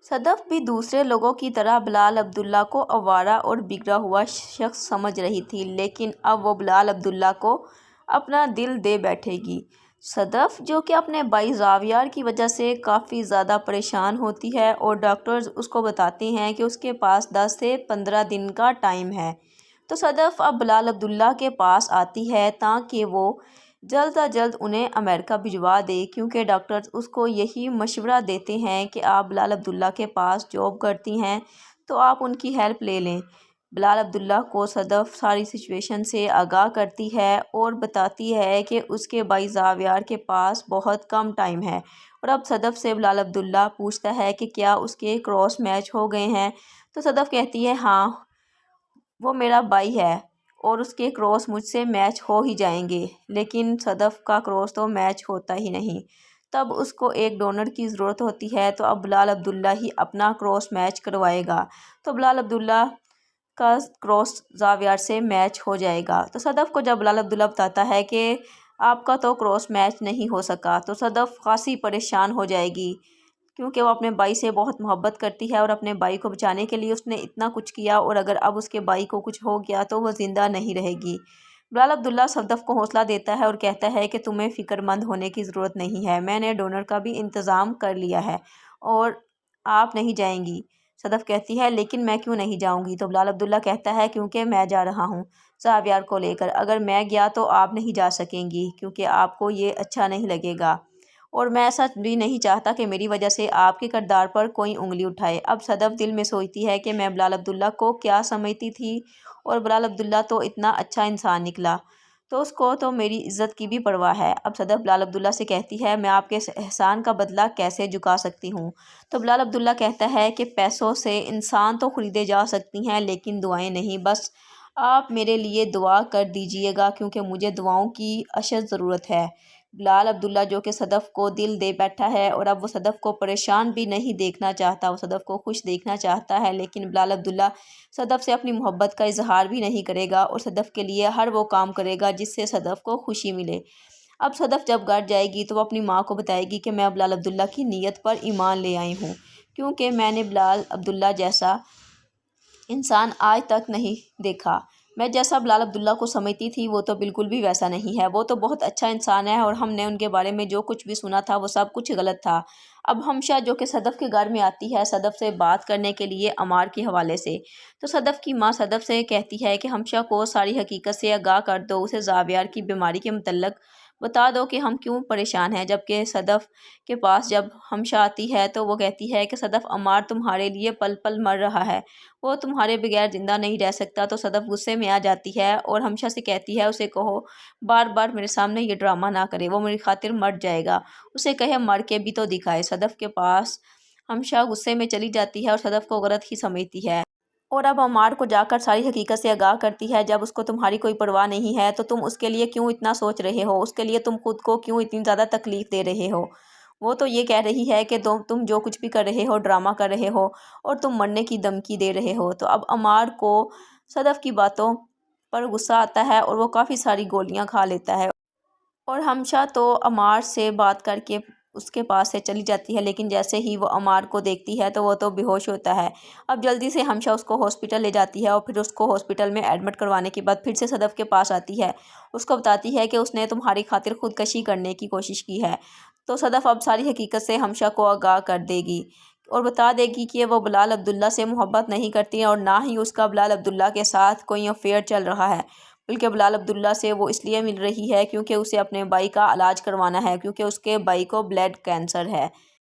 صدف بھی دوسرے لوگوں کی طرح بلال عبداللہ کو آوارہ اور بگڑا ہوا شخص سمجھ رہی تھی، لیکن اب وہ بلال عبداللہ کو اپنا دل دے بیٹھے گی۔ صدف، جو کہ اپنے بھائی زاویار کی وجہ سے کافی زیادہ پریشان ہوتی ہے اور ڈاکٹرز اس کو بتاتے ہیں کہ اس کے پاس 10 سے 15 دن کا ٹائم ہے، تو صدف اب بلال عبداللہ کے پاس آتی ہے تاکہ وہ جلد از جلد انہیں امریکہ بھجوا دے، کیونکہ ڈاکٹرز اس کو یہی مشورہ دیتے ہیں کہ آپ بلال عبداللہ کے پاس جاب کرتی ہیں تو آپ ان کی ہیلپ لے لیں۔ بلال عبداللہ کو صدف ساری سچویشن سے آگاہ کرتی ہے اور بتاتی ہے کہ اس کے بھائی زاویار کے پاس بہت کم ٹائم ہے، اور اب صدف سے بلال عبداللہ پوچھتا ہے کہ کیا اس کے کراس میچ ہو گئے ہیں، تو صدف کہتی ہے ہاں، وہ میرا بھائی ہے اور اس کے کراس مجھ سے میچ ہو ہی جائیں گے، لیکن صدف کا کراس تو میچ ہوتا ہی نہیں۔ تب اس کو ایک ڈونر کی ضرورت ہوتی ہے، تو اب بلال عبداللہ ہی اپنا کراس میچ کروائے گا، تو بلال عبداللہ کا کراس زاویار سے میچ ہو جائے گا۔ تو صدف کو جب بلال عبداللہ بتاتا ہے کہ آپ کا تو کراس میچ نہیں ہو سکا، تو صدف خاصی پریشان ہو جائے گی، کیونکہ وہ اپنے بھائی سے بہت محبت کرتی ہے اور اپنے بھائی کو بچانے کے لیے اس نے اتنا کچھ کیا، اور اگر اب اس کے بھائی کو کچھ ہو گیا تو وہ زندہ نہیں رہے گی۔ بلال عبداللہ صدف کو حوصلہ دیتا ہے اور کہتا ہے کہ تمہیں فکر مند ہونے کی ضرورت نہیں ہے، میں نے ڈونر کا بھی انتظام کر لیا ہے اور آپ نہیں جائیں گی۔ صدف کہتی ہے لیکن میں کیوں نہیں جاؤں گی، تو بلال عبداللہ کہتا ہے کیونکہ میں جا رہا ہوں زاویار کو لے کر، اگر میں گیا تو آپ نہیں جا سکیں گی کیونکہ آپ کو یہ اچھا نہیں لگے گا، اور میں ایسا بھی نہیں چاہتا کہ میری وجہ سے آپ کے کردار پر کوئی انگلی اٹھائے۔ اب صدف دل میں سوچتی ہے کہ میں بلال عبداللہ کو کیا سمجھتی تھی، اور بلال عبداللہ تو اتنا اچھا انسان نکلا، تو اس کو تو میری عزت کی بھی پرواہ ہے۔ اب صدف بلال عبداللہ سے کہتی ہے میں آپ کے احسان کا بدلہ کیسے چکا سکتی ہوں، تو بلال عبداللہ کہتا ہے کہ پیسوں سے انسان تو خریدے جا سکتی ہیں لیکن دعائیں نہیں، بس آپ میرے لیے دعا کر دیجئے گا کیونکہ مجھے دعاؤں کی اشد ضرورت ہے۔ بلال عبداللہ، جو کہ صدف کو دل دے بیٹھا ہے اور اب وہ صدف کو پریشان بھی نہیں دیکھنا چاہتا، وہ صدف کو خوش دیکھنا چاہتا ہے، لیکن بلال عبداللہ صدف سے اپنی محبت کا اظہار بھی نہیں کرے گا اور صدف کے لیے ہر وہ کام کرے گا جس سے صدف کو خوشی ملے۔ اب صدف جب گھر جائے گی تو وہ اپنی ماں کو بتائے گی کہ میں بلال عبداللہ کی نیت پر ایمان لے آئی ہوں، کیونکہ میں نے بلال عبداللہ جیسا انسان آج تک نہیں دیکھا، میں جیسا بلال عبداللہ کو سمجھتی تھی وہ تو بالکل بھی ویسا نہیں ہے، وہ تو بہت اچھا انسان ہے اور ہم نے ان کے بارے میں جو کچھ بھی سنا تھا وہ سب کچھ غلط تھا۔ اب ہمشہ، جو کہ صدف کے گھر میں آتی ہے صدف سے بات کرنے کے لیے عمار کے حوالے سے، تو صدف کی ماں صدف سے کہتی ہے کہ ہمشہ کو ساری حقیقت سے آگاہ کر دو، اسے زاویار کی بیماری کے متعلق بتا دو کہ ہم کیوں پریشان ہیں۔ جبکہ صدف کے پاس جب ہمشہ آتی ہے تو وہ کہتی ہے کہ صدف، عمار تمہارے لیے پل پل مر رہا ہے، وہ تمہارے بغیر زندہ نہیں رہ سکتا۔ تو صدف غصے میں آ جاتی ہے اور ہمشہ سے کہتی ہے اسے کہو بار بار میرے سامنے یہ ڈرامہ نہ کرے، وہ میری خاطر مر جائے گا، اسے کہے مر کے بھی تو دکھائے۔ صدف کے پاس ہمشہ غصے میں چلی جاتی ہے اور صدف کو غلط ہی سمجھتی ہے، اور اب عمار کو جا کر ساری حقیقت سے آگاہ کرتی ہے۔ جب اس کو تمہاری کوئی پرواہ نہیں ہے تو تم اس کے لیے کیوں اتنا سوچ رہے ہو، اس کے لیے تم خود کو کیوں اتنی زیادہ تکلیف دے رہے ہو، وہ تو یہ کہہ رہی ہے کہ تم جو کچھ بھی کر رہے ہو ڈرامہ کر رہے ہو اور تم مرنے کی دھمکی دے رہے ہو۔ تو اب عمار کو صدف کی باتوں پر غصہ آتا ہے اور وہ کافی ساری گولیاں کھا لیتا ہے، اور ہمشہ تو عمار سے بات کر کے اس کے پاس سے چلی جاتی ہے، لیکن جیسے ہی وہ عمار کو دیکھتی ہے تو وہ تو بے ہوش ہوتا ہے۔ اب جلدی سے ہمشہ اس کو ہاسپٹل لے جاتی ہے اور پھر اس کو ہاسپٹل میں ایڈمٹ کروانے کے بعد پھر سے صدف کے پاس آتی ہے، اس کو بتاتی ہے کہ اس نے تمہاری خاطر خودکشی کرنے کی کوشش کی ہے۔ تو صدف اب ساری حقیقت سے ہمشہ کو آگاہ کر دے گی اور بتا دے گی کہ وہ بلال عبداللہ سے محبت نہیں کرتی اور نہ ہی اس کا بلال عبداللہ کے ساتھ کوئی افیئر چل رہا ہے، بلکہ بلال عبداللہ سے وہ اس لیے مل رہی ہے کیونکہ اسے اپنے بھائی کا علاج کروانا ہے، کیونکہ اس کے بھائی کو بلڈ کینسر ہے۔